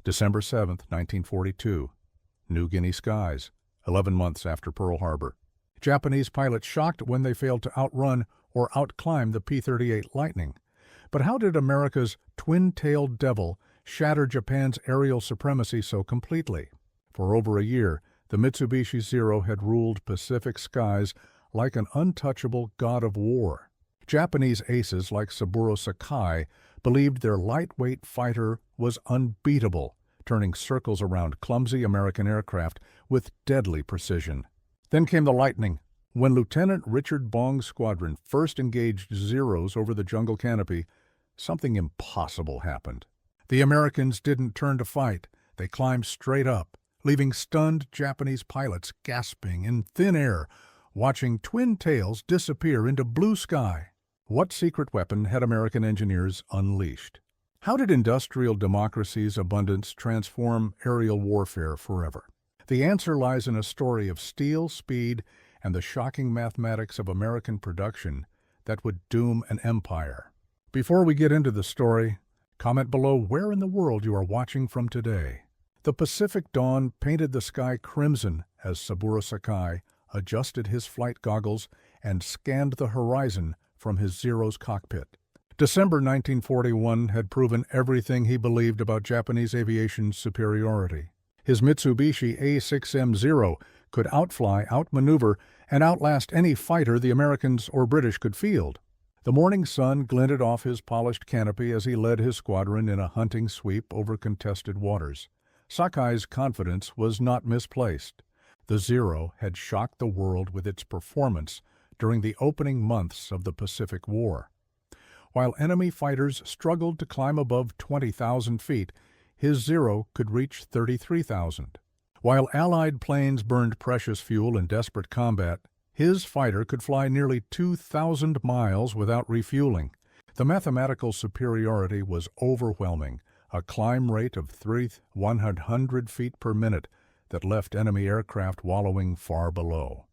December 7, 1942. New Guinea skies, 11 months after Pearl Harbor. Japanese pilots shocked when they failed to outrun or outclimb the P-38 Lightning. But how did America's twin-tailed devil shatter Japan's aerial supremacy so completely? For over a year, the Mitsubishi Zero had ruled Pacific skies like an untouchable god of war. Japanese aces like Saburō Sakai believed their lightweight fighter was unbeatable, turning circles around clumsy American aircraft with deadly precision. Then came the Lightning. When Lieutenant Richard Bong's squadron first engaged Zeros over the jungle canopy, something impossible happened. The Americans didn't turn to fight. They climbed straight up, leaving stunned Japanese pilots gasping in thin air, watching twin tails disappear into blue sky. What secret weapon had American engineers unleashed? How did industrial democracy's abundance transform aerial warfare forever? The answer lies in a story of steel, speed, and the shocking mathematics of American production that would doom an empire. Before we get into the story, comment below where in the world you are watching from today. The Pacific dawn painted the sky crimson as Saburō Sakai adjusted his flight goggles and scanned the horizon from his Zero's cockpit. December 1941 had proven everything he believed about Japanese aviation's superiority. His Mitsubishi A6M Zero could outfly, outmaneuver, and outlast any fighter the Americans or British could field. The morning sun glinted off his polished canopy as he led his squadron in a hunting sweep over contested waters. Sakai's confidence was not misplaced. The Zero had shocked the world with its performance during the opening months of the Pacific War. While enemy fighters struggled to climb above 20,000 feet, his Zero could reach 33,000. While Allied planes burned precious fuel in desperate combat, his fighter could fly nearly 2,000 miles without refueling. The mathematical superiority was overwhelming, a climb rate of 100 feet per minute that left enemy aircraft wallowing far below.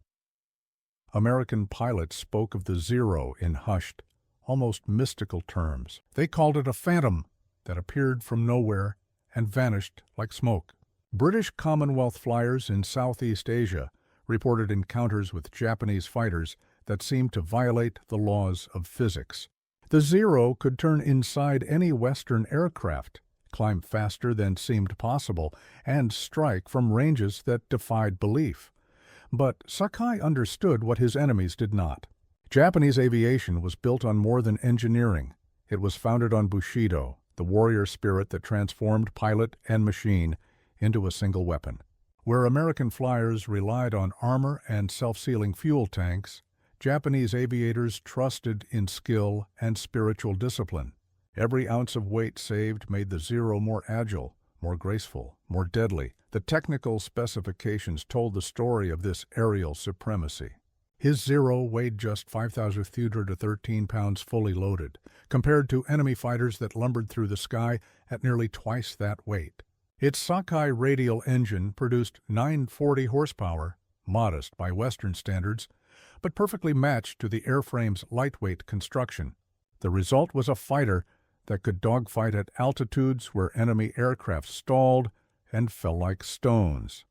American pilots spoke of the Zero in hushed, almost mystical terms. They called it a phantom that appeared from nowhere and vanished like smoke. British Commonwealth flyers in Southeast Asia reported encounters with Japanese fighters that seemed to violate the laws of physics. The Zero could turn inside any Western aircraft, climb faster than seemed possible, and strike from ranges that defied belief. But Sakai understood what his enemies did not. Japanese aviation was built on more than engineering. It was founded on Bushido, the warrior spirit that transformed pilot and machine into a single weapon. Where American flyers relied on armor and self-sealing fuel tanks, Japanese aviators trusted in skill and spiritual discipline. Every ounce of weight saved made the Zero more agile, more graceful, more deadly. The technical specifications told the story of this aerial supremacy. His Zero weighed just 5,313 pounds fully loaded, compared to enemy fighters that lumbered through the sky at nearly twice that weight. Its Sakai radial engine produced 940 horsepower, modest by Western standards, but perfectly matched to the airframe's lightweight construction. The result was a fighter that could dogfight at altitudes where enemy aircraft stalled and fell like stones.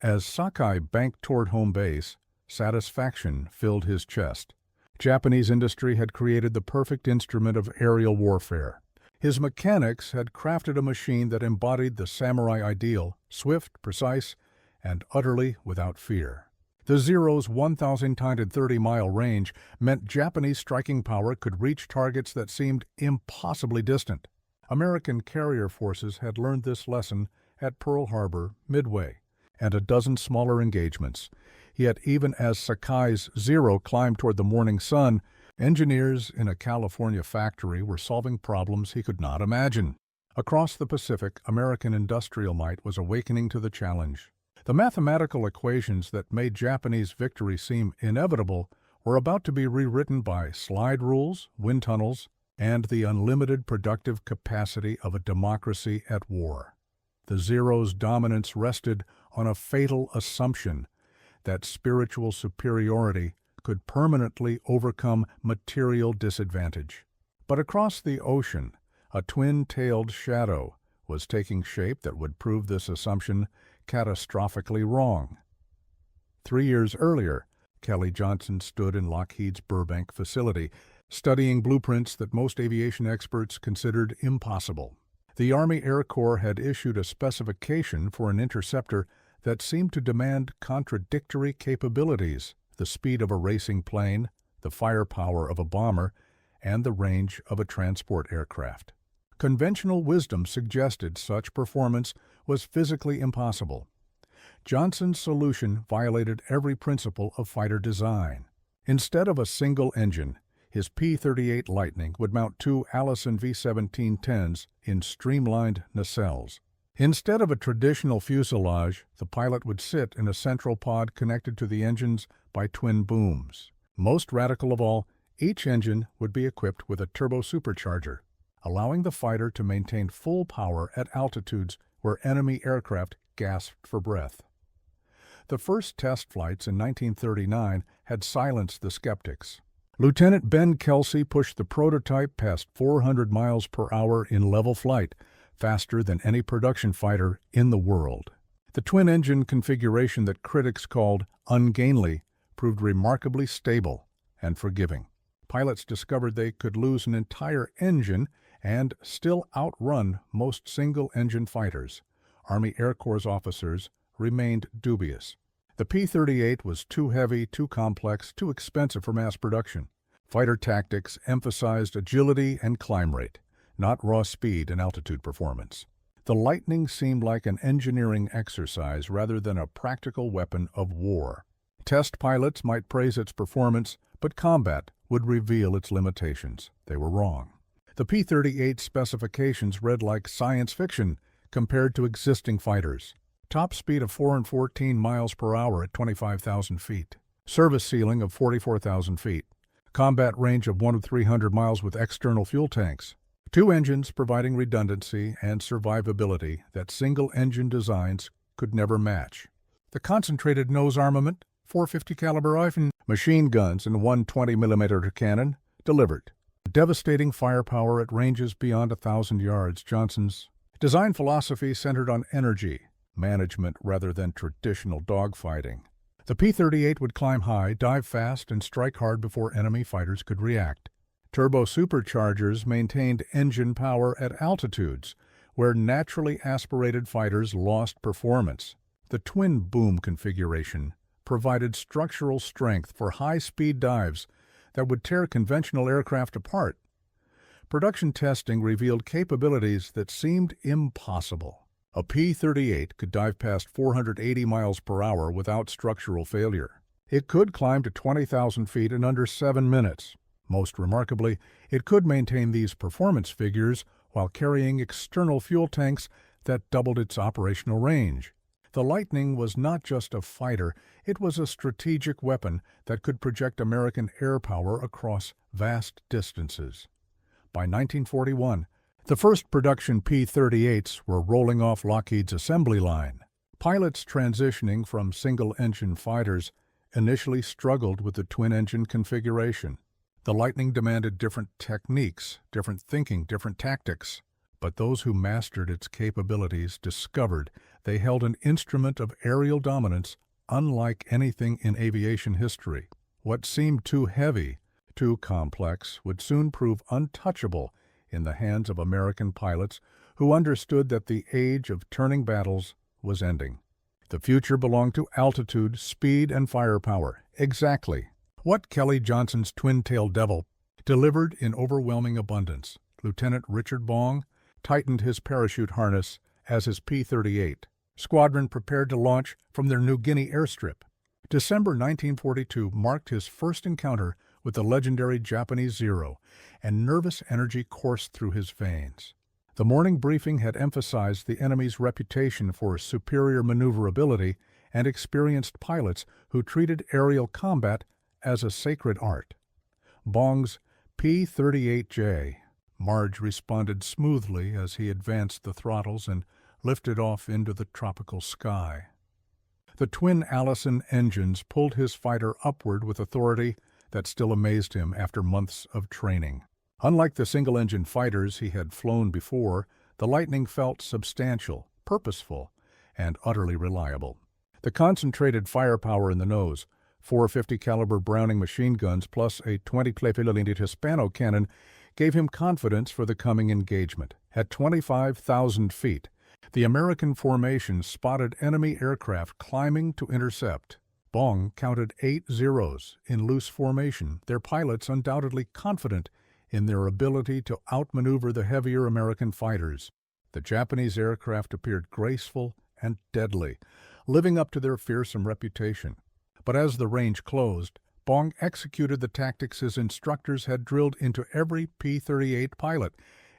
As Sakai banked toward home base, satisfaction filled his chest. Japanese industry had created the perfect instrument of aerial warfare. His mechanics had crafted a machine that embodied the samurai ideal, swift, precise, and utterly without fear. The Zero's 1,030-mile range meant Japanese striking power could reach targets that seemed impossibly distant. American carrier forces had learned this lesson at Pearl Harbor, Midway, and a dozen smaller engagements. Yet even as Sakai's Zero climbed toward the morning sun, engineers in a California factory were solving problems he could not imagine. Across the Pacific, American industrial might was awakening to the challenge. The mathematical equations that made Japanese victory seem inevitable were about to be rewritten by slide rules, wind tunnels, and the unlimited productive capacity of a democracy at war. The Zero's dominance rested on a fatal assumption that spiritual superiority could permanently overcome material disadvantage. But across the ocean, a twin-tailed shadow was taking shape that would prove this assumption catastrophically wrong. 3 years earlier, Kelly Johnson stood in Lockheed's Burbank facility, studying blueprints that most aviation experts considered impossible. The Army Air Corps had issued a specification for an interceptor that seemed to demand contradictory capabilities: the speed of a racing plane, the firepower of a bomber, and the range of a transport aircraft. Conventional wisdom suggested such performance was physically impossible. Johnson's solution violated every principle of fighter design. Instead of a single engine, his P-38 Lightning would mount 2 Allison V-1710s in streamlined nacelles. Instead of a traditional fuselage, the pilot would sit in a central pod connected to the engines by twin booms. Most radical of all, each engine would be equipped with a turbo supercharger, allowing the fighter to maintain full power at altitudes where enemy aircraft gasped for breath. The first test flights in 1939 had silenced the skeptics. Lieutenant Ben Kelsey pushed the prototype past 400 miles per hour in level flight, faster than any production fighter in the world. The twin-engine configuration that critics called ungainly proved remarkably stable and forgiving. Pilots discovered they could lose an entire engine and still outrun most single-engine fighters. Army Air Corps officers remained dubious. The P-38 was too heavy, too complex, too expensive for mass production. Fighter tactics emphasized agility and climb rate, not raw speed and altitude performance. The Lightning seemed like an engineering exercise rather than a practical weapon of war. Test pilots might praise its performance, but combat would reveal its limitations. They were wrong. The P-38 specifications read like science fiction compared to existing fighters. Top speed of 4 and 14 miles per hour at 25,000 feet. Service ceiling of 44,000 feet. Combat range of 1 to 300 miles with external fuel tanks. 2 engines providing redundancy and survivability that single-engine designs could never match. The concentrated nose armament, 450 caliber rifle, machine guns, and 120 mm cannon delivered. Devastating firepower at ranges beyond 1,000 yards. Johnson's design philosophy centered on energy management rather than traditional dogfighting. The P-38 would climb high, dive fast, and strike hard before enemy fighters could react. Turbo superchargers maintained engine power at altitudes where naturally aspirated fighters lost performance. The twin-boom configuration provided structural strength for high-speed dives that would tear conventional aircraft apart. Production testing revealed capabilities that seemed impossible. A P-38 could dive past 480 miles per hour without structural failure. It could climb to 20,000 feet in under 7 minutes. Most remarkably, it could maintain these performance figures while carrying external fuel tanks that doubled its operational range. The Lightning was not just a fighter, it was a strategic weapon that could project American air power across vast distances. By 1941, the first production P-38s were rolling off Lockheed's assembly line. Pilots transitioning from single-engine fighters initially struggled with the twin-engine configuration. The Lightning demanded different techniques, different thinking, different tactics. But those who mastered its capabilities discovered they held an instrument of aerial dominance unlike anything in aviation history. What seemed too heavy, too complex, would soon prove untouchable in the hands of American pilots who understood that the age of turning battles was ending. The future belonged to altitude, speed, and firepower. Exactly what Kelly Johnson's twin-tailed devil delivered in overwhelming abundance. Lieutenant Richard Bong tightened his parachute harness as his P-38 squadron prepared to launch from their New Guinea airstrip. December 1942 marked his first encounter with the legendary Japanese Zero, and nervous energy coursed through his veins. The morning briefing had emphasized the enemy's reputation for superior maneuverability and experienced pilots who treated aerial combat as a sacred art. Bong's P-38J. Marge responded smoothly as he advanced the throttles and lifted off into the tropical sky. The twin Allison engines pulled his fighter upward with authority that still amazed him after months of training. Unlike the single-engine fighters he had flown before, The Lightning felt substantial, purposeful, and utterly reliable. The concentrated firepower in the nose, 450 caliber Browning machine guns plus a 20 caliber Hispano cannon gave him confidence for the coming engagement. At 25,000 feet, the American formation spotted enemy aircraft climbing to intercept. Bong counted 8 Zeros in loose formation, their pilots undoubtedly confident in their ability to outmaneuver the heavier American fighters. The Japanese aircraft appeared graceful and deadly, living up to their fearsome reputation. But as the range closed, Bong executed the tactics his instructors had drilled into every P-38 pilot.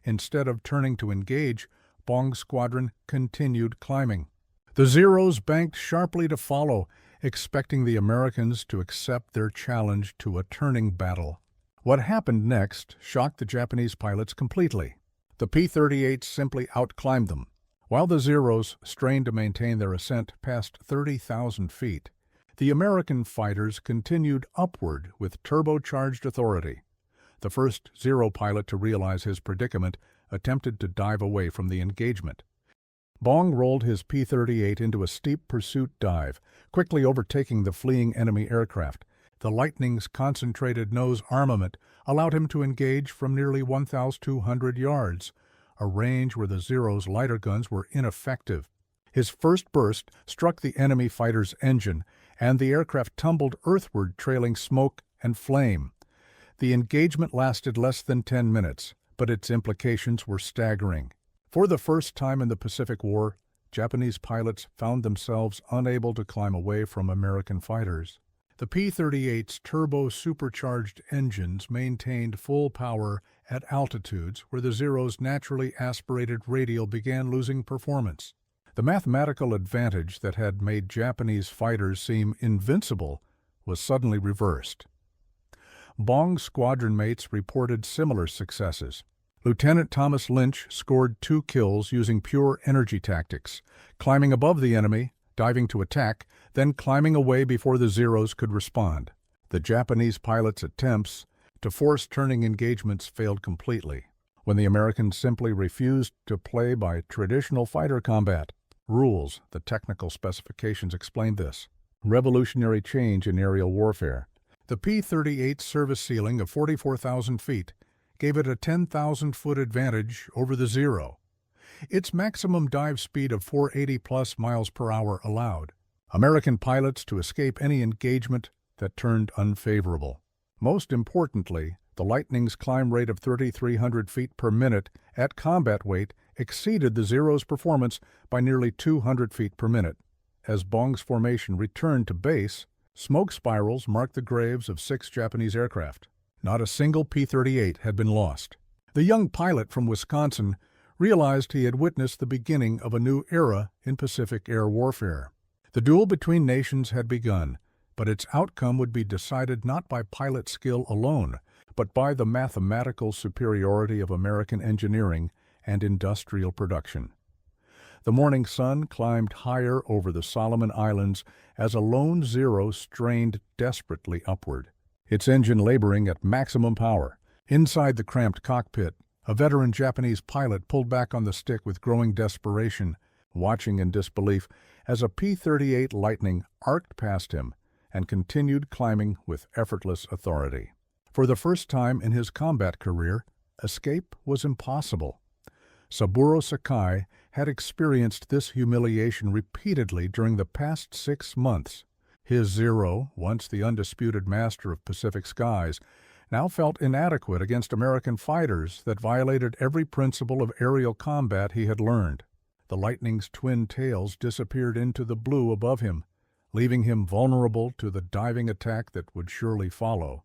Instead of turning to engage, Bong's squadron continued climbing. The Zeros banked sharply to follow, expecting the Americans to accept their challenge to a turning battle. What happened next shocked the Japanese pilots completely. The P-38 simply outclimbed them. While the Zeros strained to maintain their ascent past 30,000 feet, the American fighters continued upward with turbocharged authority. The first Zero pilot to realize his predicament attempted to dive away from the engagement. Bong rolled his P-38 into a steep pursuit dive, quickly overtaking the fleeing enemy aircraft. The Lightning's concentrated nose armament allowed him to engage from nearly 1,200 yards, a range where the Zero's lighter guns were ineffective. His first burst struck the enemy fighter's engine, and the aircraft tumbled earthward, trailing smoke and flame. The engagement lasted less than 10 minutes, but its implications were staggering. For the first time in the Pacific War, Japanese pilots found themselves unable to climb away from American fighters. The P-38's turbo-supercharged engines maintained full power at altitudes where the Zero's naturally aspirated radial began losing performance. The mathematical advantage that had made Japanese fighters seem invincible was suddenly reversed. Bong's squadron mates reported similar successes. Lieutenant Thomas Lynch scored 2 kills using pure energy tactics, climbing above the enemy, diving to attack, then climbing away before the Zeros could respond. The Japanese pilots' attempts to force turning engagements failed completely, when the Americans simply refused to play by traditional fighter combat rules. The technical specifications explained this. Revolutionary change in aerial warfare. The P-38's service ceiling of 44,000 feet gave it a 10,000-foot advantage over the Zero. Its maximum dive speed of 480+ miles per hour allowed American pilots to escape any engagement that turned unfavorable. Most importantly, the Lightning's climb rate of 3,300 feet per minute at combat weight exceeded the Zero's performance by nearly 200 feet per minute. As Bong's formation returned to base, smoke spirals marked the graves of 6 Japanese aircraft. Not a single P-38 had been lost. The young pilot from Wisconsin realized he had witnessed the beginning of a new era in Pacific air warfare. The duel between nations had begun, but its outcome would be decided not by pilot skill alone, but by the mathematical superiority of American engineering and industrial production. The morning sun climbed higher over the Solomon Islands as a lone Zero strained desperately upward, its engine laboring at maximum power. Inside the cramped cockpit, a veteran Japanese pilot pulled back on the stick with growing desperation, watching in disbelief as a P-38 Lightning arced past him and continued climbing with effortless authority. For the first time in his combat career, escape was impossible. Saburō Sakai had experienced this humiliation repeatedly during the past 6 months. His Zero, once the undisputed master of Pacific skies, now felt inadequate against American fighters that violated every principle of aerial combat he had learned. The Lightning's twin tails disappeared into the blue above him, leaving him vulnerable to the diving attack that would surely follow.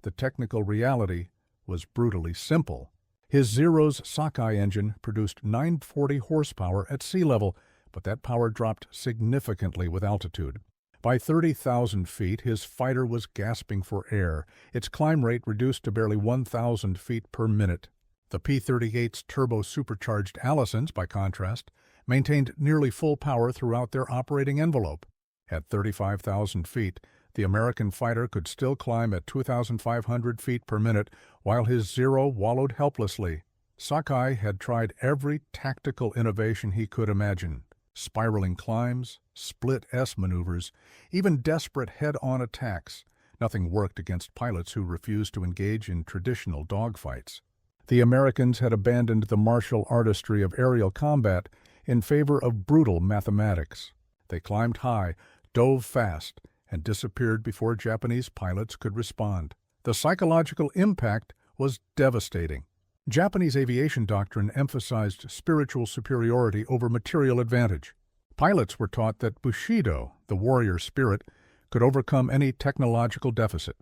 The technical reality was brutally simple. His Zero's Sakai engine produced 940 horsepower at sea level, but that power dropped significantly with altitude. By 30,000 feet, his fighter was gasping for air, its climb rate reduced to barely 1,000 feet per minute. The P-38's turbo-supercharged Allisons, by contrast, maintained nearly full power throughout their operating envelope. At 35,000 feet, the American fighter could still climb at 2,500 feet per minute, while his Zero wallowed helplessly, Sakai had tried every tactical innovation he could imagine: spiraling climbs, split S maneuvers, even desperate head-on attacks. Nothing worked against pilots who refused to engage in traditional dogfights. The Americans had abandoned the martial artistry of aerial combat in favor of brutal mathematics. They climbed high, dove fast, and disappeared before Japanese pilots could respond. The psychological impact was devastating. Japanese aviation doctrine emphasized spiritual superiority over material advantage. Pilots were taught that Bushido, the warrior spirit, could overcome any technological deficit.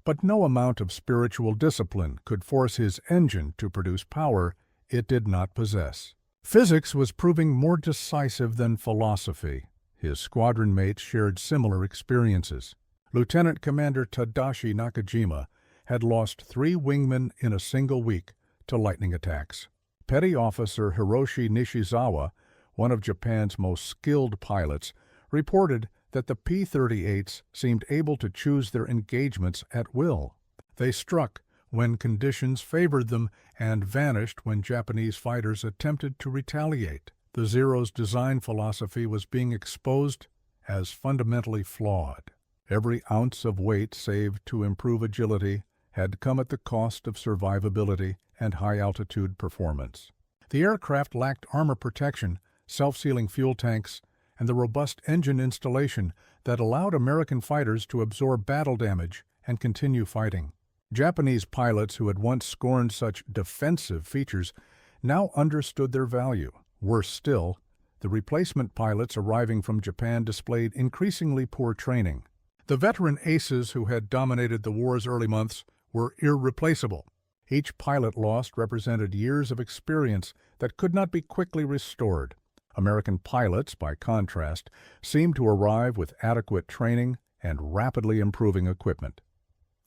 But no amount of spiritual discipline could force his engine to produce power it did not possess. Physics was proving more decisive than philosophy. His squadron mates shared similar experiences. Lieutenant Commander Tadashi Nakajima had lost 3 wingmen in a single week to lightning attacks. Petty Officer Hiroshi Nishizawa, one of Japan's most skilled pilots, reported that the P-38s seemed able to choose their engagements at will. They struck when conditions favored them and vanished when Japanese fighters attempted to retaliate. The Zero's design philosophy was being exposed as fundamentally flawed. Every ounce of weight saved to improve agility had come at the cost of survivability and high-altitude performance. The aircraft lacked armor protection, self-sealing fuel tanks, and the robust engine installation that allowed American fighters to absorb battle damage and continue fighting. Japanese pilots who had once scorned such defensive features now understood their value. Worse still, the replacement pilots arriving from Japan displayed increasingly poor training. The veteran aces who had dominated the war's early months were irreplaceable. Each pilot lost represented years of experience that could not be quickly restored. American pilots, by contrast, seemed to arrive with adequate training and rapidly improving equipment.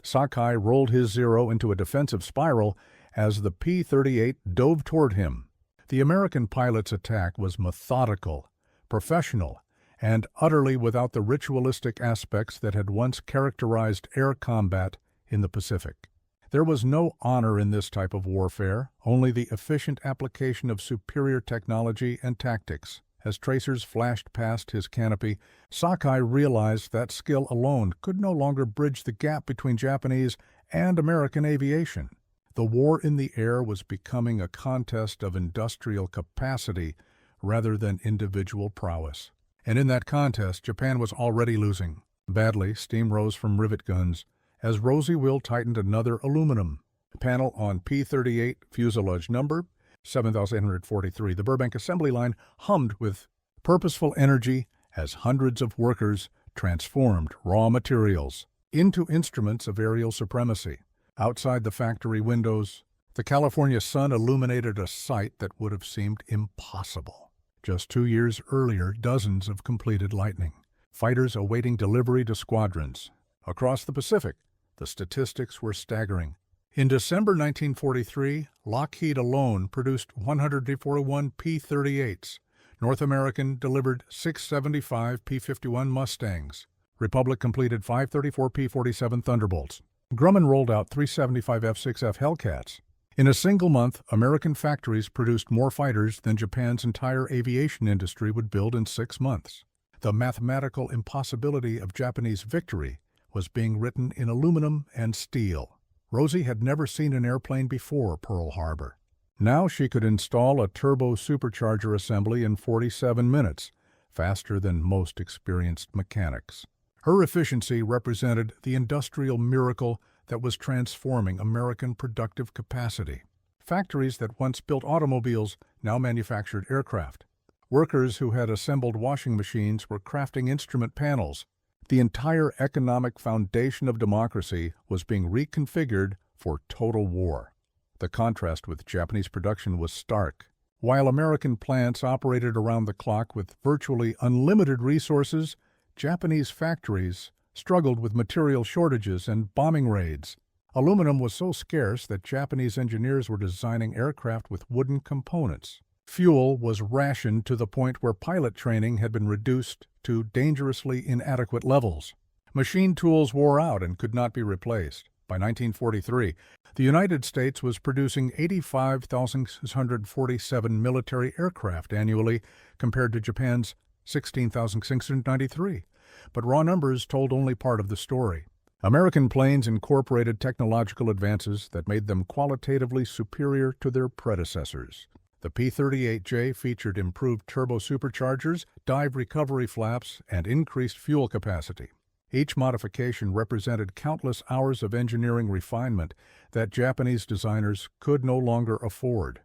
Sakai rolled his Zero into a defensive spiral as the P-38 dove toward him. The American pilot's attack was methodical, professional, and utterly without the ritualistic aspects that had once characterized air combat in the Pacific. There was no honor in this type of warfare, only the efficient application of superior technology and tactics. As tracers flashed past his canopy, Sakai realized that skill alone could no longer bridge the gap between Japanese and American aviation. The war in the air was becoming a contest of industrial capacity rather than individual prowess. And in that contest, Japan was already losing. Badly, steam rose from rivet guns as Rosie Will tightened another aluminum panel on P-38 fuselage number 7843. The Burbank assembly line hummed with purposeful energy as hundreds of workers transformed raw materials into instruments of aerial supremacy. Outside the factory windows, the California sun illuminated a sight that would have seemed impossible. Just 2 years earlier, dozens of completed Lightning, fighters awaiting delivery to squadrons. Across the Pacific, the statistics were staggering. In December 1943, Lockheed alone produced 141 P-38s. North American delivered 675 P-51 Mustangs. Republic completed 534 P-47 Thunderbolts. Grumman rolled out 375 F-6F Hellcats. In a single month, American factories produced more fighters than Japan's entire aviation industry would build in 6 months. The mathematical impossibility of Japanese victory was being written in aluminum and steel. Rosie had never seen an airplane before Pearl Harbor. Now she could install a turbo supercharger assembly in 47 minutes, faster than most experienced mechanics. Her efficiency represented the industrial miracle that was transforming American productive capacity. Factories that once built automobiles now manufactured aircraft. Workers who had assembled washing machines were crafting instrument panels. The entire economic foundation of democracy was being reconfigured for total war. The contrast with Japanese production was stark. While American plants operated around the clock with virtually unlimited resources, Japanese factories struggled with material shortages and bombing raids. Aluminum was so scarce that Japanese engineers were designing aircraft with wooden components. Fuel was rationed to the point where pilot training had been reduced to dangerously inadequate levels. Machine tools wore out and could not be replaced. By 1943, the United States was producing 85,647 military aircraft annually compared to Japan's 16,693. But raw numbers told only part of the story. American planes incorporated technological advances that made them qualitatively superior to their predecessors. The P-38J featured improved turbo superchargers, dive recovery flaps, and increased fuel capacity. Each modification represented countless hours of engineering refinement that Japanese designers could no longer afford.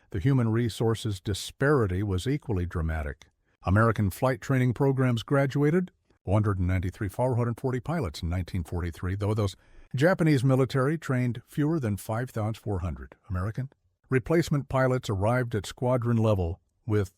The human resources disparity was equally dramatic. American flight training programs graduated 440 pilots in 1943, though those Japanese military trained fewer than 5,400. American replacement pilots arrived at squadron level with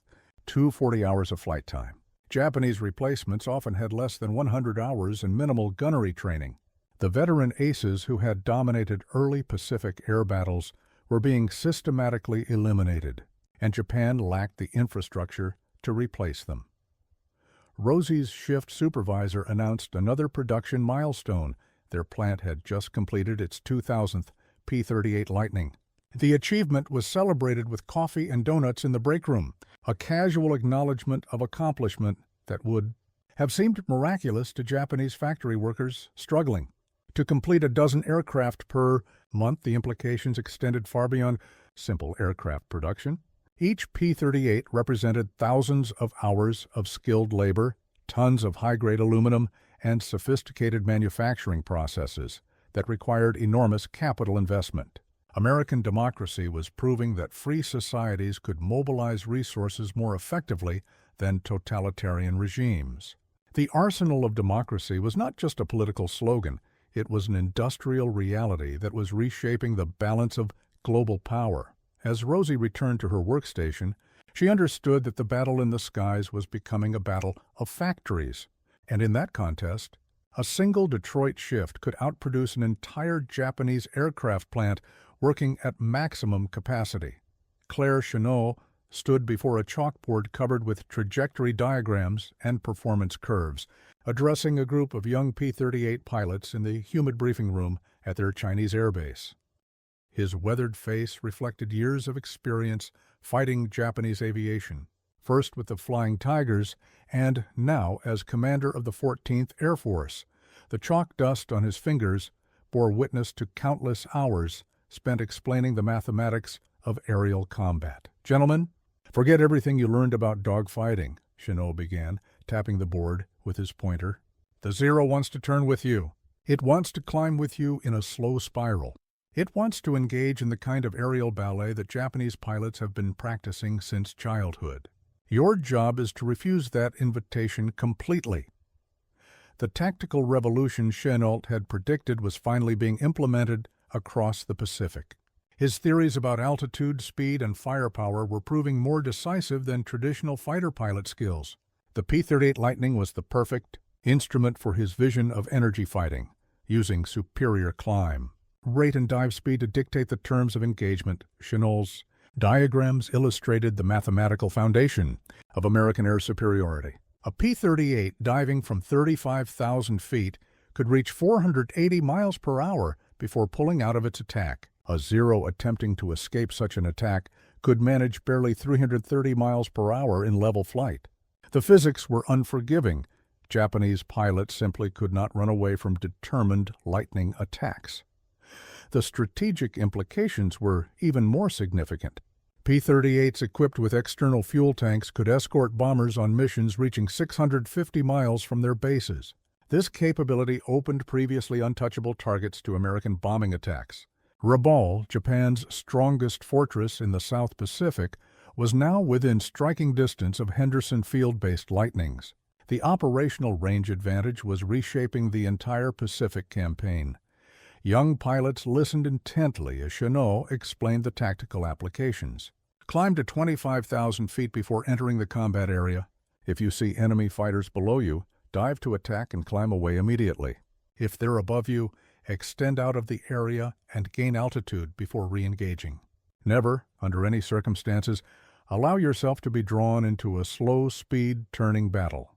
240 hours of flight time. Japanese replacements often had less than 100 hours and minimal gunnery training. The veteran aces who had dominated early Pacific air battles were being systematically eliminated, and Japan lacked the infrastructure to replace them. Rosie's shift supervisor announced another production milestone. Their plant had just completed its 2000th P-38 Lightning. The achievement was celebrated with coffee and donuts in the break room, a casual acknowledgement of accomplishment that would have seemed miraculous to Japanese factory workers struggling. To complete a dozen aircraft per month, the implications extended far beyond simple aircraft production. Each P-38 represented thousands of hours of skilled labor, tons of high-grade aluminum, and sophisticated manufacturing processes that required enormous capital investment. American democracy was proving that free societies could mobilize resources more effectively than totalitarian regimes. The arsenal of democracy was not just a political slogan, it was an industrial reality that was reshaping the balance of global power. As Rosie returned to her workstation, she understood that the battle in the skies was becoming a battle of factories, and in that contest, a single Detroit shift could outproduce an entire Japanese aircraft plant working at maximum capacity. Claire Chennault stood before a chalkboard covered with trajectory diagrams and performance curves, addressing a group of young P-38 pilots in the humid briefing room at their Chinese airbase. His weathered face reflected years of experience fighting Japanese aviation, first with the Flying Tigers and now as commander of the 14th Air Force. The chalk dust on his fingers bore witness to countless hours spent explaining the mathematics of aerial combat. "Gentlemen, forget everything you learned about dogfighting," Chennault began, tapping the board with his pointer. "The Zero wants to turn with you. It wants to climb with you in a slow spiral. It wants to engage in the kind of aerial ballet that Japanese pilots have been practicing since childhood. Your job is to refuse that invitation completely." The tactical revolution Chennault had predicted was finally being implemented across the Pacific. His theories about altitude, speed, and firepower were proving more decisive than traditional fighter pilot skills. The P-38 Lightning was the perfect instrument for his vision of energy fighting, using superior climb, rate, and dive speed to dictate the terms of engagement. Chennault's diagrams illustrated the mathematical foundation of American air superiority. A P-38 diving from 35,000 feet could reach 480 miles per hour before pulling out of its attack. A Zero attempting to escape such an attack could manage barely 330 miles per hour in level flight. The physics were unforgiving. Japanese pilots simply could not run away from determined lightning attacks. The strategic implications were even more significant. P-38s equipped with external fuel tanks could escort bombers on missions reaching 650 miles from their bases. This capability opened previously untouchable targets to American bombing attacks. Rabaul, Japan's strongest fortress in the South Pacific, was now within striking distance of Henderson Field-based Lightnings. The operational range advantage was reshaping the entire Pacific campaign. Young pilots listened intently as Chennault explained the tactical applications. Climb to 25,000 feet before entering the combat area. If you see enemy fighters below you, dive to attack and climb away immediately. If they're above you, extend out of the area and gain altitude before re-engaging. Never, under any circumstances, allow yourself to be drawn into a slow-speed turning battle.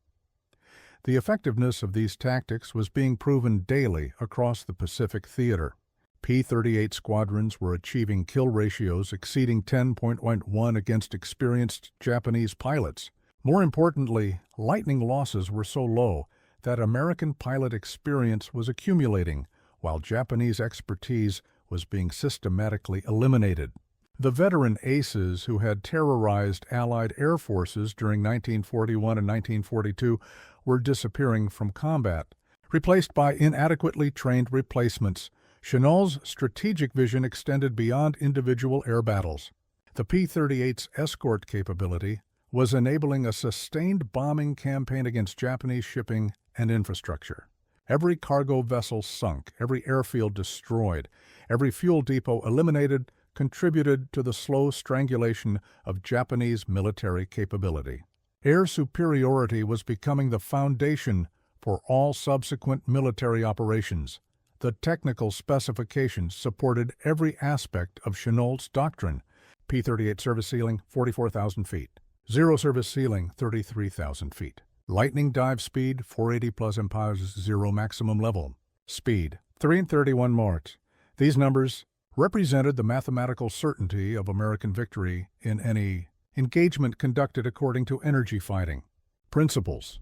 The effectiveness of these tactics was being proven daily across the Pacific theater. P-38 squadrons were achieving kill ratios exceeding 10.1 against experienced Japanese pilots. More importantly, Lightning losses were so low that American pilot experience was accumulating, while Japanese expertise was being systematically eliminated. The veteran aces who had terrorized Allied air forces during 1941 and 1942 were disappearing from combat, replaced by inadequately trained replacements. Chennault's strategic vision extended beyond individual air battles. The P-38's escort capability was enabling a sustained bombing campaign against Japanese shipping and infrastructure. Every cargo vessel sunk, every airfield destroyed, every fuel depot eliminated contributed to the slow strangulation of Japanese military capability. Air superiority was becoming the foundation for all subsequent military operations. The technical specifications supported every aspect of Chennault's doctrine. P-38 service ceiling, 44,000 feet. Zero service ceiling, 33,000 feet. Lightning dive speed, 480 plus Empire's zero maximum level. Speed, 331 knots. These numbers represented the mathematical certainty of American victory in any engagement conducted according to energy fighting principles.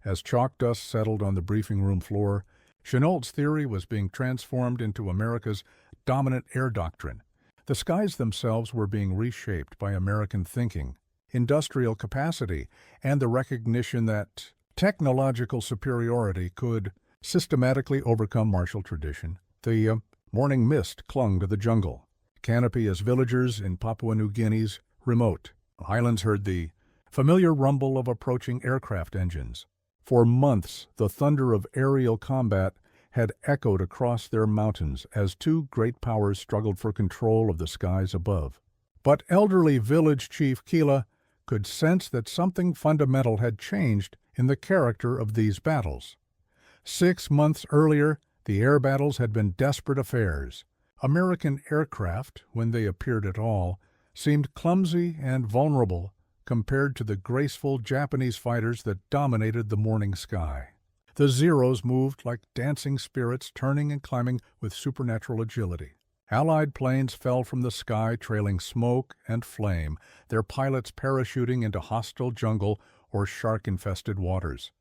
As chalk dust settled on the briefing room floor, Chennault's theory was being transformed into America's dominant air doctrine. The skies themselves were being reshaped by American thinking, industrial capacity, and the recognition that technological superiority could systematically overcome martial tradition. The morning mist clung to the jungle. Canopy as villagers in Papua New Guinea's remote highlands heard the familiar rumble of approaching aircraft engines. For months, the thunder of aerial combat had echoed across their mountains as two great powers struggled for control of the skies above. But elderly village chief Kila could sense that something fundamental had changed in the character of these battles. 6 months earlier, the air battles had been desperate affairs. American aircraft, when they appeared at all, seemed clumsy and vulnerable compared to the graceful Japanese fighters that dominated the morning sky. The Zeros moved like dancing spirits, turning and climbing with supernatural agility. Allied planes fell from the sky trailing smoke and flame, their pilots parachuting into hostile jungle or shark-infested waters.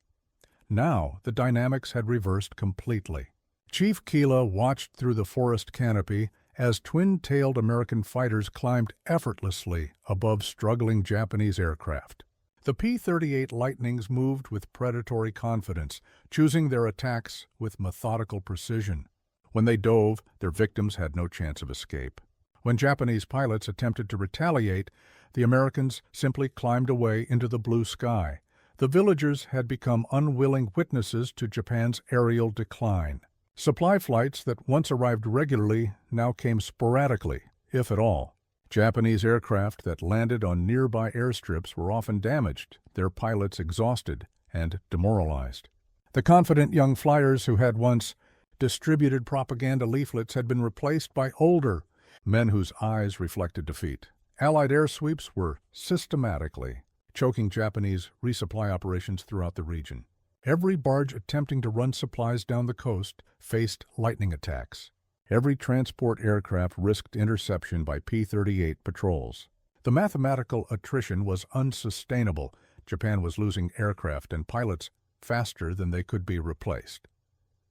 Now the dynamics had reversed completely. Chief Kila watched through the forest canopy as twin-tailed American fighters climbed effortlessly above struggling Japanese aircraft. The P-38 Lightnings moved with predatory confidence, choosing their attacks with methodical precision. When they dove, their victims had no chance of escape. When Japanese pilots attempted to retaliate, the Americans simply climbed away into the blue sky. The villagers had become unwilling witnesses to Japan's aerial decline. Supply flights that once arrived regularly now came sporadically, if at all. Japanese aircraft that landed on nearby airstrips were often damaged, their pilots exhausted and demoralized. The confident young flyers who had once distributed propaganda leaflets had been replaced by older men whose eyes reflected defeat. Allied air sweeps were systematically choking Japanese resupply operations throughout the region. Every barge attempting to run supplies down the coast faced lightning attacks. Every transport aircraft risked interception by P-38 patrols. The mathematical attrition was unsustainable. Japan was losing aircraft and pilots faster than they could be replaced.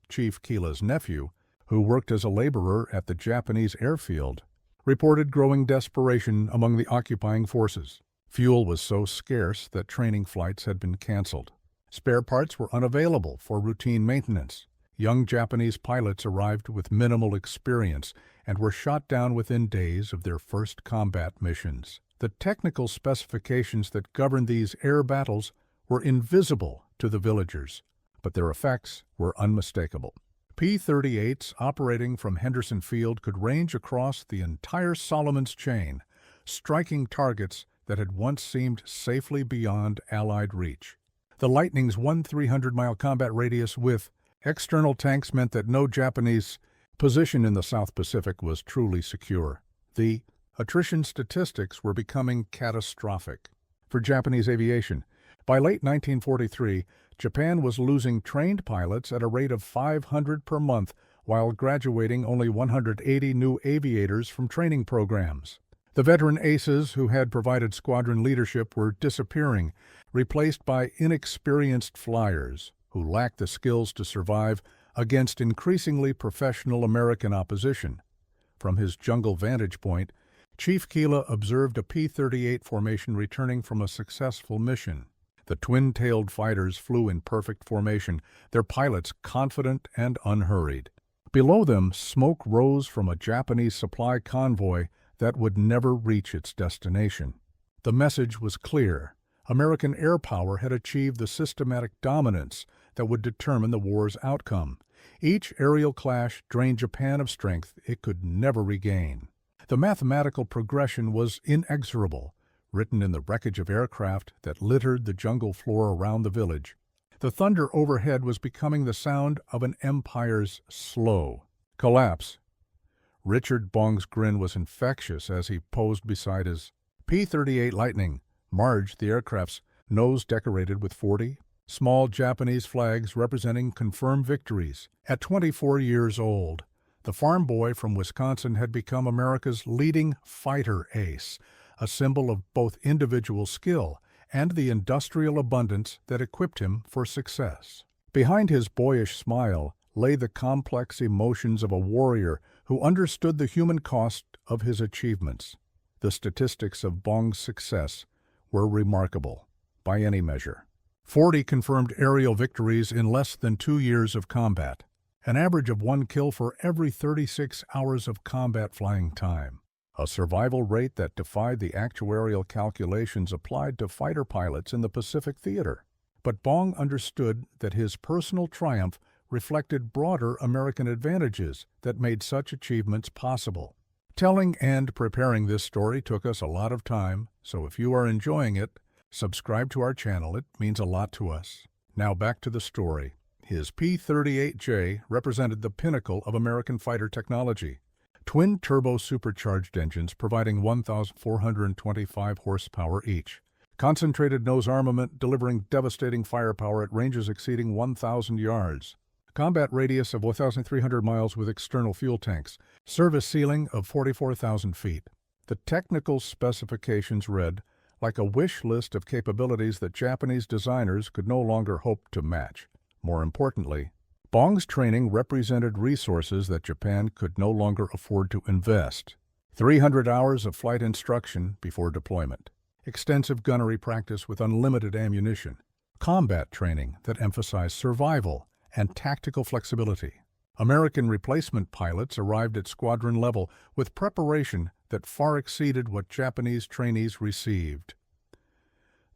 Chief Kila's nephew, who worked as a laborer at the Japanese airfield, reported growing desperation among the occupying forces. Fuel was so scarce that training flights had been canceled. Spare parts were unavailable for routine maintenance. Young Japanese pilots arrived with minimal experience and were shot down within days of their first combat missions. The technical specifications that governed these air battles were invisible to the villagers, but their effects were unmistakable. P-38s operating from Henderson Field could range across the entire Solomon's chain, striking targets that had once seemed safely beyond Allied reach. The Lightning's 300-mile combat radius with external tanks meant that no Japanese position in the South Pacific was truly secure. The attrition statistics were becoming catastrophic. For Japanese aviation, By late 1943, Japan was losing trained pilots at a rate of 500 per month while graduating only 180 new aviators from training programs. The veteran aces who had provided squadron leadership were disappearing, replaced by inexperienced flyers who lacked the skills to survive against increasingly professional American opposition. From his jungle vantage point, Chief Keela observed a P-38 formation returning from a successful mission. The twin-tailed fighters flew in perfect formation, their pilots confident and unhurried. Below them, smoke rose from a Japanese supply convoy that would never reach its destination. The message was clear. American air power had achieved the systematic dominance that would determine the war's outcome. Each aerial clash drained Japan of strength it could never regain. The mathematical progression was inexorable, written in the wreckage of aircraft that littered the jungle floor around the village. The thunder overhead was becoming the sound of an empire's slow collapse. Richard Bong's grin was infectious as he posed beside his P-38 Lightning, Marge, the aircraft's nose decorated with 40 small Japanese flags representing confirmed victories. At 24 years old, the farm boy from Wisconsin had become America's leading fighter ace, a symbol of both individual skill and the industrial abundance that equipped him for success. Behind his boyish smile lay the complex emotions of a warrior who understood the human cost of his achievements. The statistics of Bong's success were remarkable, by any measure. 40 confirmed aerial victories in less than 2 years of combat, an average of 1 kill for every 36 hours of combat flying time, a survival rate that defied the actuarial calculations applied to fighter pilots in the Pacific Theater. But Bong understood that his personal triumph reflected broader American advantages that made such achievements possible. Telling and preparing this story took us a lot of time, so if you are enjoying it, subscribe to our channel. It means a lot to us. Now back to the story. His P-38J represented the pinnacle of American fighter technology. Twin-turbo supercharged engines providing 1,425 horsepower each. Concentrated nose armament delivering devastating firepower at ranges exceeding 1,000 yards. Combat radius of 1,300 miles with external fuel tanks. Service ceiling of 44,000 feet. The technical specifications read like a wish list of capabilities that Japanese designers could no longer hope to match. More importantly, Bong's training represented resources that Japan could no longer afford to invest. 300 hours of flight instruction before deployment. Extensive gunnery practice with unlimited ammunition. Combat training that emphasized survival and tactical flexibility. American replacement pilots arrived at squadron level with preparation that far exceeded what Japanese trainees received.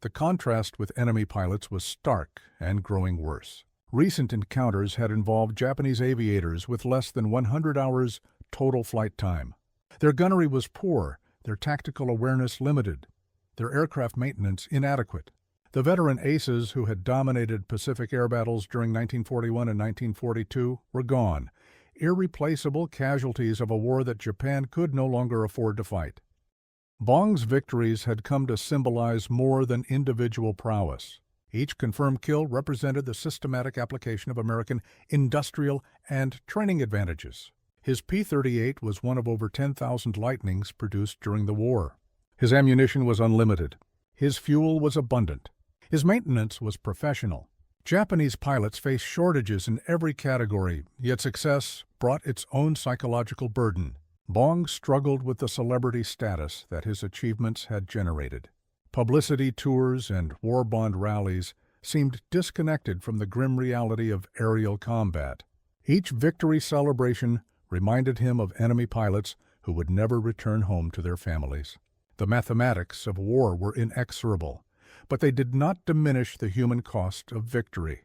The contrast with enemy pilots was stark and growing worse. Recent encounters had involved Japanese aviators with less than 100 hours total flight time. Their gunnery was poor, their tactical awareness limited, their aircraft maintenance inadequate. The veteran aces who had dominated Pacific air battles during 1941 and 1942 were gone, irreplaceable casualties of a war that Japan could no longer afford to fight. Bong's victories had come to symbolize more than individual prowess. Each confirmed kill represented the systematic application of American industrial and training advantages. His P-38 was one of over 10,000 Lightnings produced during the war. His ammunition was unlimited. His fuel was abundant. His maintenance was professional. Japanese pilots faced shortages in every category, yet success brought its own psychological burden. Bong struggled with the celebrity status that his achievements had generated. Publicity tours and war bond rallies seemed disconnected from the grim reality of aerial combat. Each victory celebration reminded him of enemy pilots who would never return home to their families. The mathematics of war were inexorable, but they did not diminish the human cost of victory.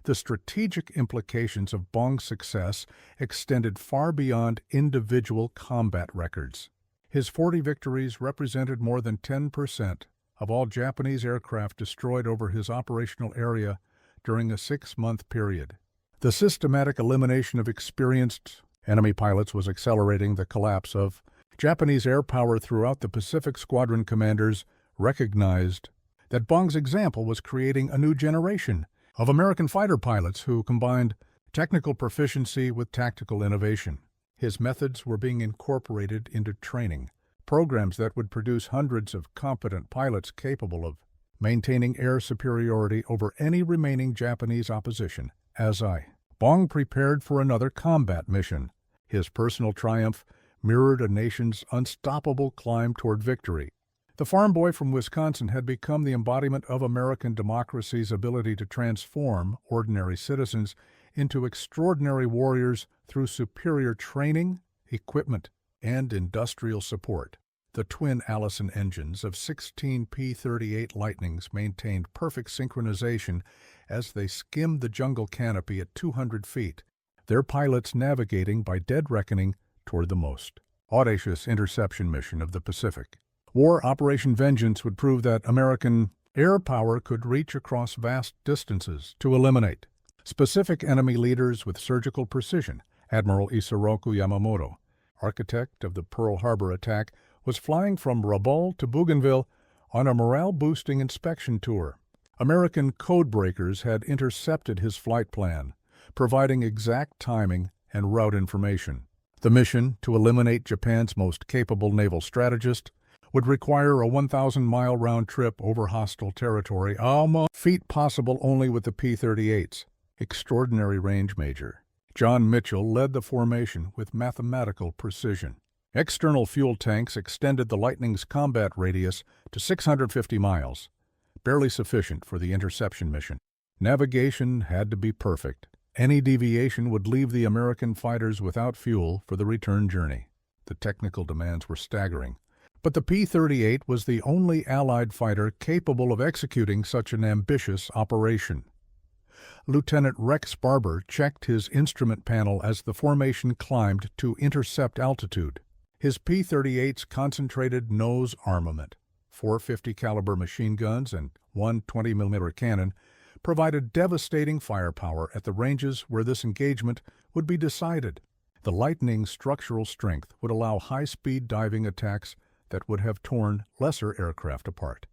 The strategic implications of Bong's success extended far beyond individual combat records. His 40 victories represented more than 10% of all Japanese aircraft destroyed over his operational area during a 6-month period. The systematic elimination of experienced enemy pilots was accelerating the collapse of Japanese air power throughout the Pacific. Squadron commanders recognized that Bong's example was creating a new generation of American fighter pilots who combined technical proficiency with tactical innovation. His methods were being incorporated into training, programs that would produce hundreds of competent pilots capable of maintaining air superiority over any remaining Japanese opposition. As Bong prepared for another combat mission, his personal triumph mirrored a nation's unstoppable climb toward victory. The farm boy from Wisconsin had become the embodiment of American democracy's ability to transform ordinary citizens into extraordinary warriors through superior training, equipment, and industrial support. The twin Allison engines of 16 P-38 Lightnings maintained perfect synchronization as they skimmed the jungle canopy at 200 feet, their pilots navigating by dead reckoning toward the most audacious interception mission of the Pacific. War Operation Vengeance would prove that American air power could reach across vast distances to eliminate specific enemy leaders with surgical precision. Admiral Isoroku Yamamoto, architect of the Pearl Harbor attack, was flying from Rabaul to Bougainville on a morale-boosting inspection tour. American codebreakers had intercepted his flight plan, providing exact timing and route information. The mission, to eliminate Japan's most capable naval strategist, would require a 1,000-mile round trip over hostile territory, a feat possible only with the P-38's extraordinary range major. John Mitchell led the formation with mathematical precision. External fuel tanks extended the Lightning's combat radius to 650 miles, barely sufficient for the interception mission. Navigation had to be perfect. Any deviation would leave the American fighters without fuel for the return journey. The technical demands were staggering, but the P-38 was the only Allied fighter capable of executing such an ambitious operation. Lieutenant Rex Barber checked his instrument panel as the formation climbed to intercept altitude. His P-38's concentrated nose armament, 450 caliber machine guns and one 20mm cannon, provided devastating firepower at the ranges where this engagement would be decided. The Lightning's structural strength would allow high-speed diving attacks that would have torn lesser aircraft apart.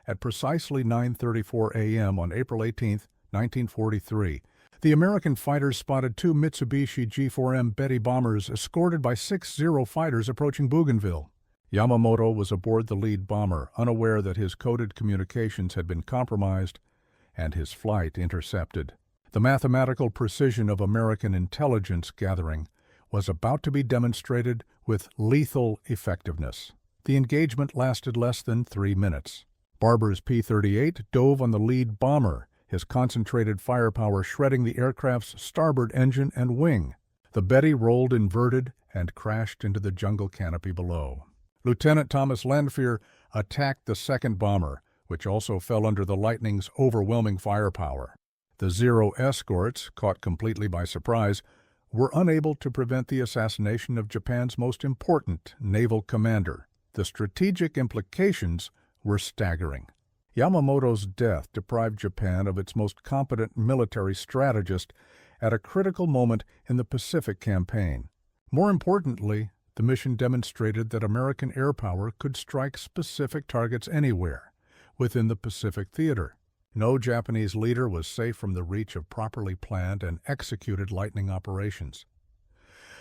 At precisely 9:34 a.m. on April 18, 1943, the American fighters spotted two Mitsubishi G4M Betty bombers escorted by 6 Zero fighters approaching Bougainville. Yamamoto was aboard the lead bomber, unaware that his coded communications had been compromised and his flight intercepted. The mathematical precision of American intelligence gathering was about to be demonstrated with lethal effectiveness. The engagement lasted less than 3 minutes. Barber's P-38 dove on the lead bomber, his concentrated firepower shredding the aircraft's starboard engine and wing. The Betty rolled inverted and crashed into the jungle canopy below. Lieutenant Thomas Lanphier attacked the second bomber, which also fell under the Lightning's overwhelming firepower. The Zero escorts, caught completely by surprise, were unable to prevent the assassination of Japan's most important naval commander. The strategic implications were staggering. Yamamoto's death deprived Japan of its most competent military strategist at a critical moment in the Pacific campaign. More importantly, the mission demonstrated that American air power could strike specific targets anywhere within the Pacific theater. No Japanese leader was safe from the reach of properly planned and executed Lightning operations.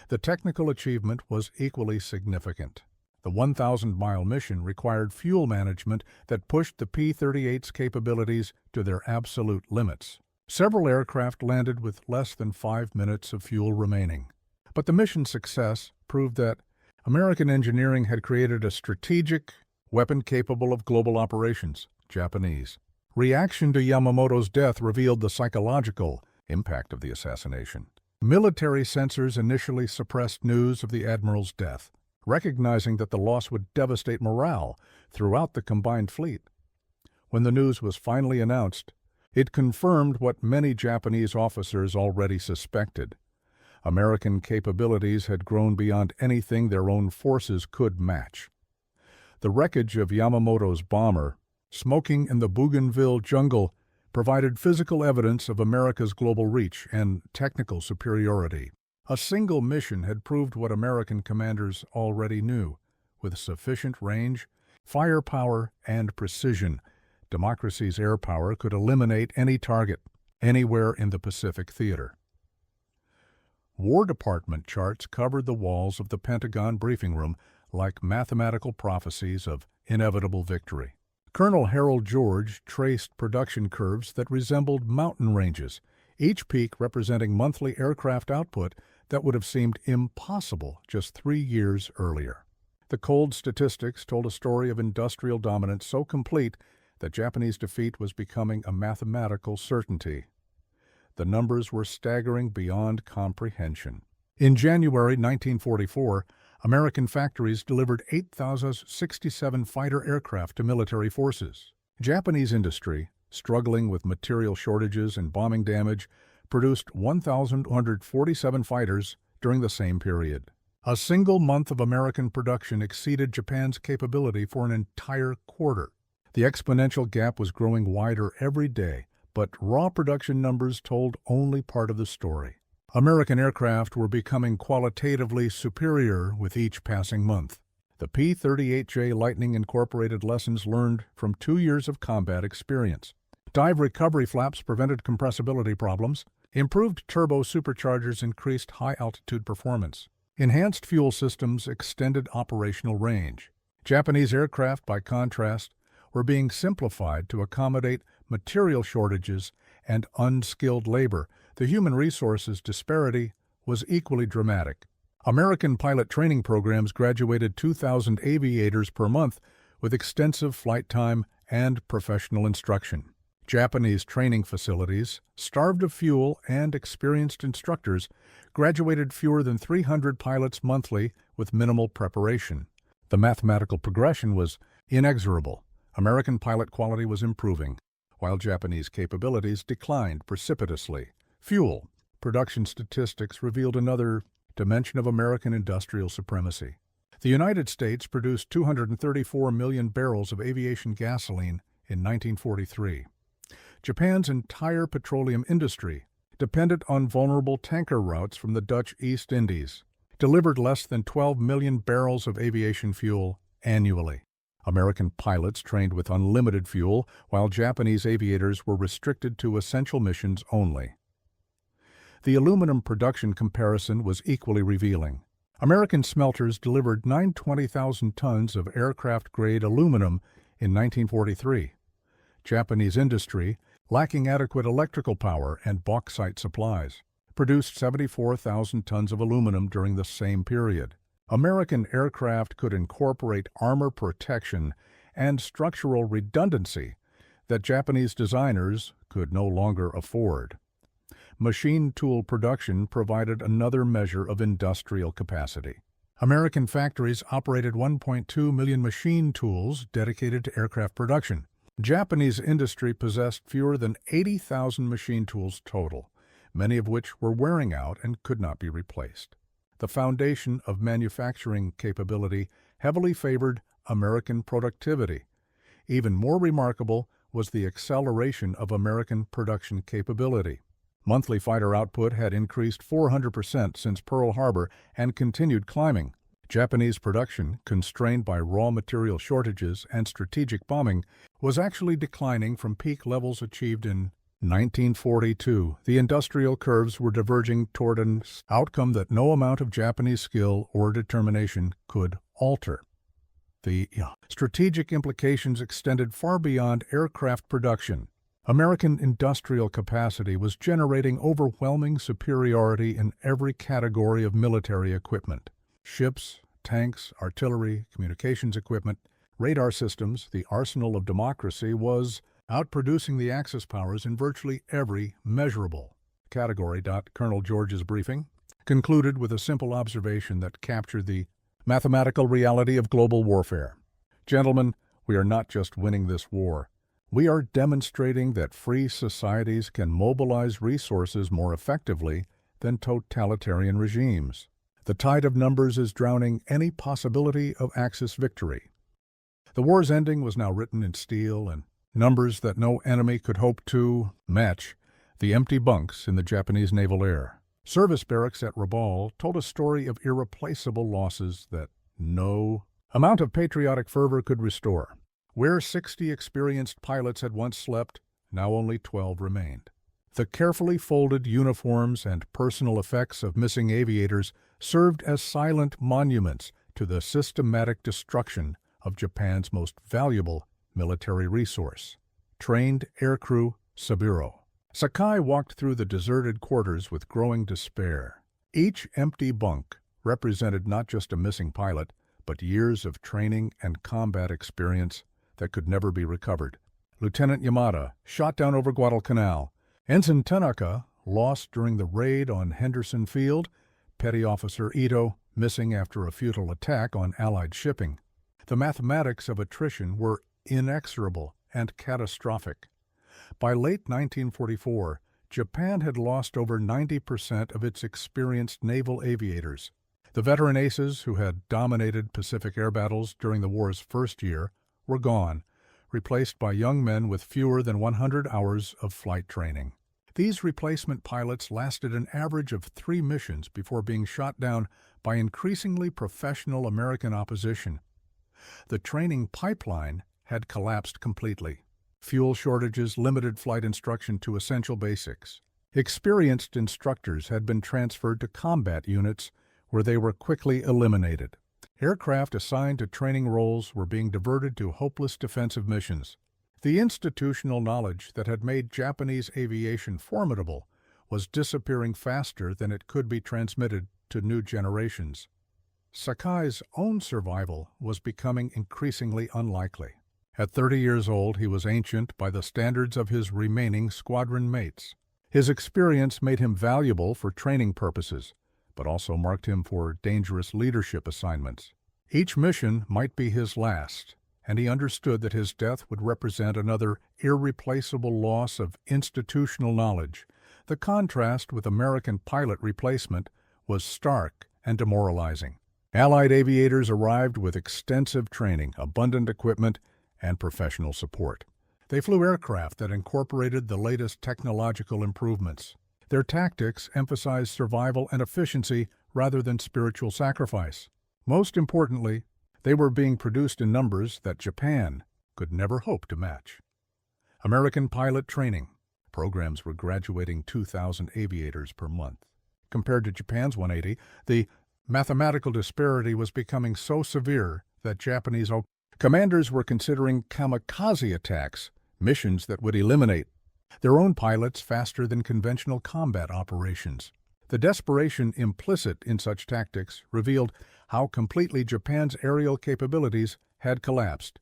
The technical achievement was equally significant. The 1,000-mile mission required fuel management that pushed the P-38's capabilities to their absolute limits. Several aircraft landed with less than 5 minutes of fuel remaining. But the mission's success proved that American engineering had created a strategic weapon capable of global operations, Japanese. Reaction to Yamamoto's death revealed the psychological impact of the assassination. Military censors initially suppressed news of the admiral's death, recognizing that the loss would devastate morale throughout the combined fleet. When the news was finally announced, it confirmed what many Japanese officers already suspected. American capabilities had grown beyond anything their own forces could match. The wreckage of Yamamoto's bomber, smoking in the Bougainville jungle, provided physical evidence of America's global reach and technical superiority. A single mission had proved what American commanders already knew. With sufficient range, firepower, and precision, democracy's air power could eliminate any target, anywhere in the Pacific theater. War Department charts covered the walls of the Pentagon briefing room like mathematical prophecies of inevitable victory. Colonel Harold George traced production curves that resembled mountain ranges, each peak representing monthly aircraft output that would have seemed impossible just 3 years earlier. The cold statistics told a story of industrial dominance so complete that Japanese defeat was becoming a mathematical certainty. The numbers were staggering beyond comprehension. In January 1944, American factories delivered 8,067 fighter aircraft to military forces. Japanese industry, struggling with material shortages and bombing damage, produced 1,147 fighters during the same period. A single month of American production exceeded Japan's capability for an entire quarter. The exponential gap was growing wider every day, but raw production numbers told only part of the story. American aircraft were becoming qualitatively superior with each passing month. The P-38J Lightning incorporated lessons learned from 2 years of combat experience. Dive recovery flaps prevented compressibility problems. Improved turbo superchargers increased high-altitude performance. Enhanced fuel systems extended operational range. Japanese aircraft, by contrast, were being simplified to accommodate material shortages and unskilled labor. The human resources disparity was equally dramatic. American pilot training programs graduated 2,000 aviators per month with extensive flight time and professional instruction. Japanese training facilities, starved of fuel and experienced instructors, graduated fewer than 300 pilots monthly with minimal preparation. The mathematical progression was inexorable. American pilot quality was improving, while Japanese capabilities declined precipitously. Fuel production statistics revealed another dimension of American industrial supremacy. The United States produced 234 million barrels of aviation gasoline in 1943. Japan's entire petroleum industry, dependent on vulnerable tanker routes from the Dutch East Indies, delivered less than 12 million barrels of aviation fuel annually. American pilots trained with unlimited fuel, while Japanese aviators were restricted to essential missions only. The aluminum production comparison was equally revealing. American smelters delivered 920,000 tons of aircraft-grade aluminum in 1943. Japanese industry, lacking adequate electrical power and bauxite supplies, produced 74,000 tons of aluminum during the same period. American aircraft could incorporate armor protection and structural redundancy that Japanese designers could no longer afford. Machine tool production provided another measure of industrial capacity. American factories operated 1.2 million machine tools dedicated to aircraft production. Japanese industry possessed fewer than 80,000 machine tools total, many of which were wearing out and could not be replaced. The foundation of manufacturing capability heavily favored American productivity. Even more remarkable was the acceleration of American production capability. Monthly fighter output had increased 400% since Pearl Harbor and continued climbing. Japanese production, constrained by raw material shortages and strategic bombing, was actually declining from peak levels achieved in 1942. The industrial curves were diverging toward an outcome that no amount of Japanese skill or determination could alter. The strategic implications extended far beyond aircraft production. American industrial capacity was generating overwhelming superiority in every category of military equipment. Ships, tanks, artillery, communications equipment, radar systems, the arsenal of democracy was outproducing the Axis powers in virtually every measurable category. Colonel George's briefing concluded with a simple observation that captured the mathematical reality of global warfare. Gentlemen, we are not just winning this war. We are demonstrating that free societies can mobilize resources more effectively than totalitarian regimes. The tide of numbers is drowning any possibility of Axis victory. The war's ending was now written in steel and numbers that no enemy could hope to match the empty bunks in the Japanese naval air. Service barracks at Rabaul told a story of irreplaceable losses that no amount of patriotic fervor could restore. Where 60 experienced pilots had once slept, now only 12 remained. The carefully folded uniforms and personal effects of missing aviators served as silent monuments to the systematic destruction of Japan's most valuable military resource. Trained aircrew Saburō Sakai walked through the deserted quarters with growing despair. Each empty bunk represented not just a missing pilot, but years of training and combat experience that could never be recovered. Lieutenant Yamada shot down over Guadalcanal. Ensign Tanaka lost during the raid on Henderson Field. Petty Officer Ito missing after a futile attack on Allied shipping. The mathematics of attrition were inexorable and catastrophic. By late 1944, Japan had lost over 90% of its experienced naval aviators. The veteran aces who had dominated Pacific air battles during the war's first year were gone, replaced by young men with fewer than 100 hours of flight training. These replacement pilots lasted an average of 3 missions before being shot down by increasingly professional American opposition. The training pipeline had collapsed completely. Fuel shortages limited flight instruction to essential basics. Experienced instructors had been transferred to combat units where they were quickly eliminated. Aircraft assigned to training roles were being diverted to hopeless defensive missions. The institutional knowledge that had made Japanese aviation formidable was disappearing faster than it could be transmitted to new generations. Sakai's own survival was becoming increasingly unlikely. At 30 years old, he was ancient by the standards of his remaining squadron mates. His experience made him valuable for training purposes, but also marked him for dangerous leadership assignments. Each mission might be his last, and he understood that his death would represent another irreplaceable loss of institutional knowledge. The contrast with American pilot replacement was stark and demoralizing. Allied aviators arrived with extensive training, abundant equipment, and professional support. They flew aircraft that incorporated the latest technological improvements. Their tactics emphasized survival and efficiency rather than spiritual sacrifice. Most importantly, they were being produced in numbers that Japan could never hope to match. American pilot training programs were graduating 2,000 aviators per month. Compared to Japan's 180, the mathematical disparity was becoming so severe that Japanese commanders were considering kamikaze attacks, missions that would eliminate their own pilots faster than conventional combat operations. The desperation implicit in such tactics revealed how completely Japan's aerial capabilities had collapsed.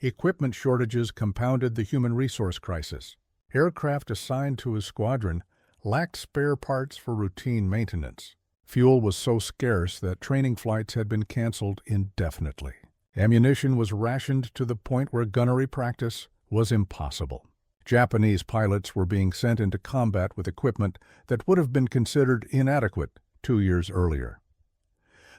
Equipment shortages compounded the human resource crisis. Aircraft assigned to his squadron lacked spare parts for routine maintenance. Fuel was so scarce that training flights had been canceled indefinitely. Ammunition was rationed to the point where gunnery practice was impossible. Japanese pilots were being sent into combat with equipment that would have been considered inadequate 2 years earlier.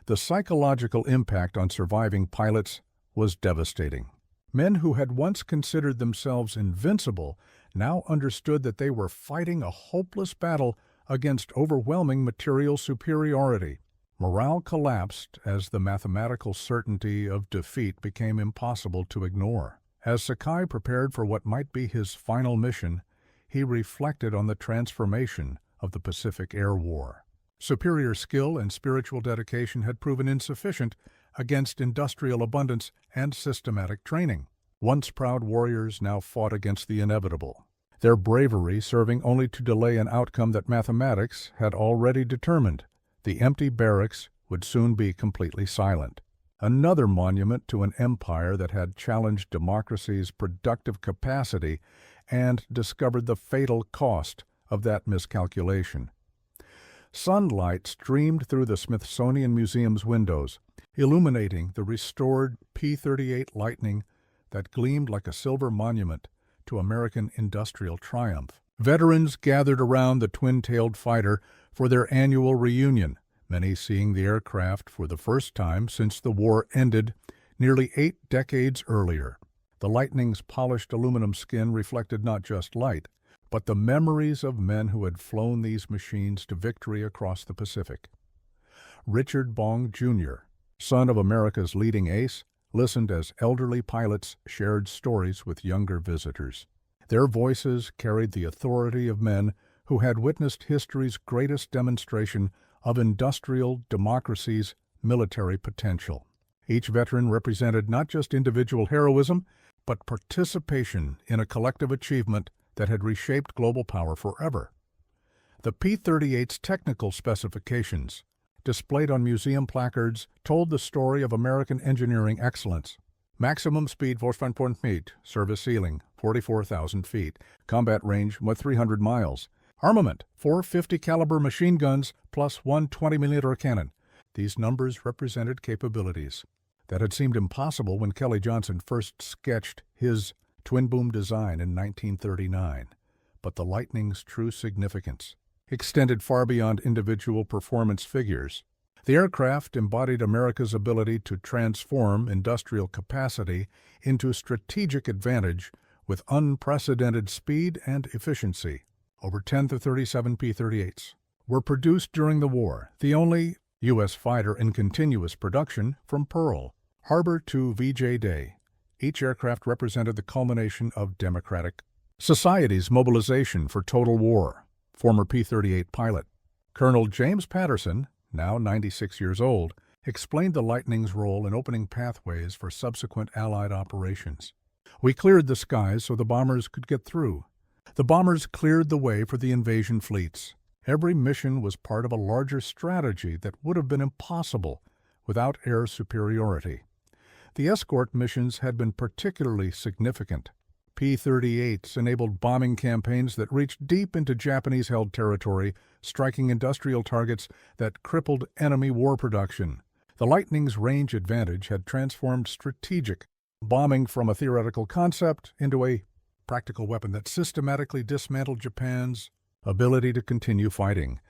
The psychological impact on surviving pilots was devastating. Men who had once considered themselves invincible now understood that they were fighting a hopeless battle against overwhelming material superiority. Morale collapsed as the mathematical certainty of defeat became impossible to ignore. As Sakai prepared for what might be his final mission, he reflected on the transformation of the Pacific Air War. Superior skill and spiritual dedication had proven insufficient against industrial abundance and systematic training. Once proud warriors now fought against the inevitable, their bravery serving only to delay an outcome that mathematics had already determined. The empty barracks would soon be completely silent. Another monument to an empire that had challenged democracy's productive capacity and discovered the fatal cost of that miscalculation. Sunlight streamed through the Smithsonian Museum's windows, illuminating the restored P-38 Lightning that gleamed like a silver monument to American industrial triumph. Veterans gathered around the twin-tailed fighter for their annual reunion, many seeing the aircraft for the first time since the war ended nearly 8 decades earlier. The Lightning's polished aluminum skin reflected not just light, but the memories of men who had flown these machines to victory across the Pacific. Richard Bong, Jr., son of America's leading ace, listened as elderly pilots shared stories with younger visitors. Their voices carried the authority of men who had witnessed history's greatest demonstration of industrial democracy's military potential. Each veteran represented not just individual heroism, but participation in a collective achievement that had reshaped global power forever. The P-38's technical specifications, displayed on museum placards, told the story of American engineering excellence. Maximum speed 4.1 feet, service ceiling 44,000 feet, combat range 300 miles. Armament 4 50 caliber machine guns plus 1 20mm cannon. These numbers represented capabilities that had seemed impossible when Kelly Johnson first sketched his twin-boom design in 1939. But the Lightning's true significance extended far beyond individual performance figures. The aircraft embodied America's ability to transform industrial capacity into strategic advantage with unprecedented speed and efficiency. Over 10 to 37 P-38s were produced during the war, the only U.S. fighter in continuous production from Pearl Harbor to VJ Day. Each aircraft represented the culmination of democratic society's mobilization for total war. Former P-38 pilot Colonel James Patterson, now 96 years old, explained the Lightning's role in opening pathways for subsequent Allied operations. "We cleared the skies so the bombers could get through. The bombers cleared the way for the invasion fleets. Every mission was part of a larger strategy that would have been impossible without air superiority. The escort missions had been particularly significant. P-38s enabled bombing campaigns that reached deep into Japanese-held territory, striking industrial targets that crippled enemy war production. The Lightning's range advantage had transformed strategic bombing from a theoretical concept into a practical weapon that systematically dismantled Japan's ability to continue fighting.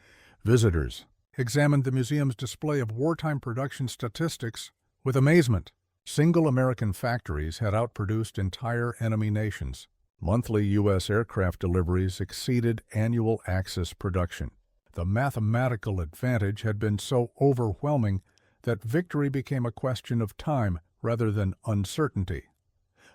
Visitors examined the museum's display of wartime production statistics with amazement. Single American factories had outproduced entire enemy nations. Monthly U.S. aircraft deliveries exceeded annual Axis production. The mathematical advantage had been so overwhelming that victory became a question of time rather than uncertainty.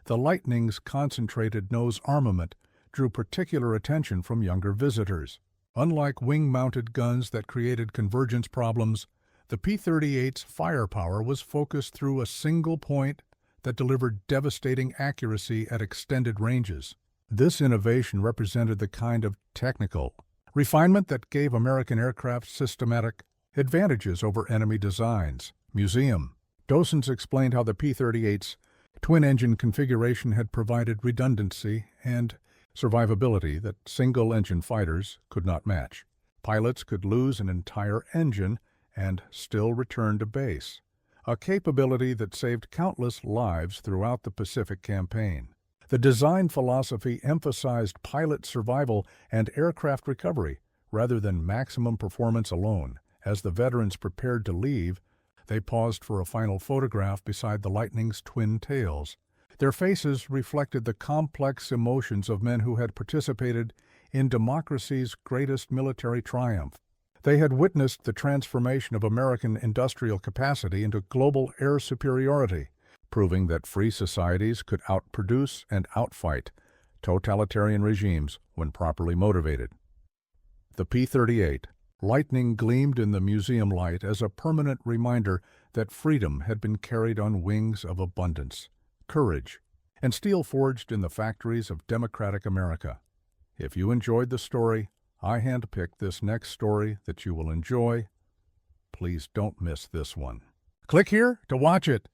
The Lightning's concentrated nose armament drew particular attention from younger visitors. Unlike wing-mounted guns that created convergence problems, the P-38's firepower was focused through a single point that delivered devastating accuracy at extended ranges. This innovation represented the kind of technical refinement that gave American aircraft systematic advantages over enemy designs. Museum docents explained how the P-38's twin-engine configuration had provided redundancy and survivability that single-engine fighters could not match. Pilots could lose an entire engine and still return to base, a capability that saved countless lives throughout the Pacific campaign. The design philosophy emphasized pilot survival and aircraft recovery rather than maximum performance alone. As the veterans prepared to leave, they paused for a final photograph beside the Lightning's twin tails. Their faces reflected the complex emotions of men who had participated in democracy's greatest military triumph. They had witnessed the transformation of American industrial capacity into global air superiority, proving that free societies could outproduce and outfight totalitarian regimes when properly motivated. The P-38 Lightning gleamed in the museum light as a permanent reminder that freedom had been carried on wings of abundance, courage, and steel forged in the factories of democratic America. If you enjoyed the story, I handpicked this next story that you will enjoy. Please don't miss this one. Click here to watch it.